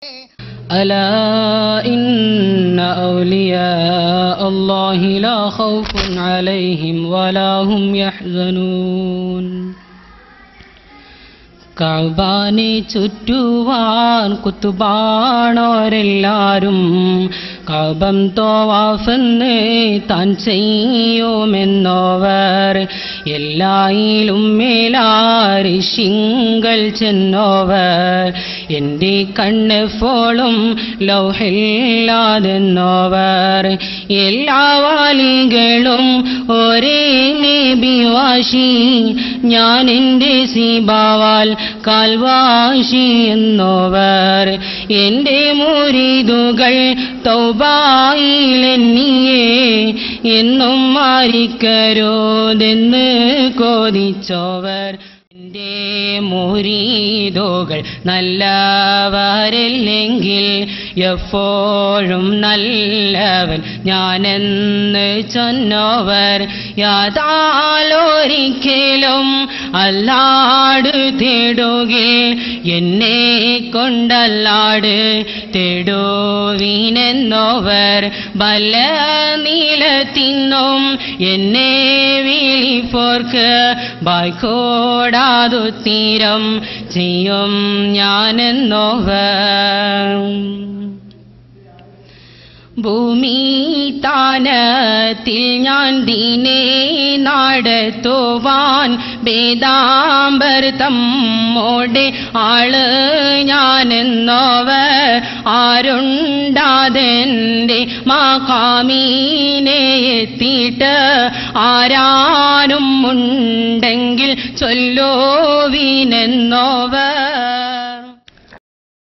ألا إن أولياء الله لا خوف عليهم ولا هم يحزنون കഅബാനെ ചുറ്റുവാൻ കുത്തുബാണോരെല്ലാരും കഅബം തവാഫെന്ന് താൻ ചെയ്യുമെന്നോവർ എല്ലായിലും മേലാരിശിങ്കൽ ചെന്നോവർ എൻ്റെ കണ്ണെപ്പോഴും ലൗഹില്ലാതെന്നോവർ എല്ലാ വാലികളും ഒരേ നബിവാശി ഞാൻ എൻ്റെ സിബാവാൽ കാൽവാശി എന്നോവർ എൻ്റെ മുരീദുകൾ തൗബായിലെന്നിയെ എന്നും മാറിക്കരുതെന്ന് കോതിച്ചോവർ എൻ്റെ മുരീദുകൾ നല്ലവരല്ലെങ്കിൽ എപ്പോഴും നല്ലവൻ ഞാനെന്ന് ചൊന്നോവർ യാതാലൊരിക്കലും അല്ലാട് തേടുകിൽ എന്നെ കൊണ്ടല്ലാട് തേടുവിനെന്നോവർ ബല നീലത്തിന്നും എന്നെ വിളിപ്പോർക്ക് ബായ്ക്കോടാതു തീരം ചെയ്യും ഞാനെന്നോവർ ഭൂമി താനത്തിൽ ഞാൻ ദീനെ നടത്തുവാൻ വേദാംബർ തമ്മോടെ ആള് ഞാനെന്നോവർ ആരുണ്ടാതെൻ്റെ മഖാമീനെ എത്തിയിട്ട് ആരാനും ഉണ്ടെങ്കിൽ ചൊല്ലുവിനെന്നോവർ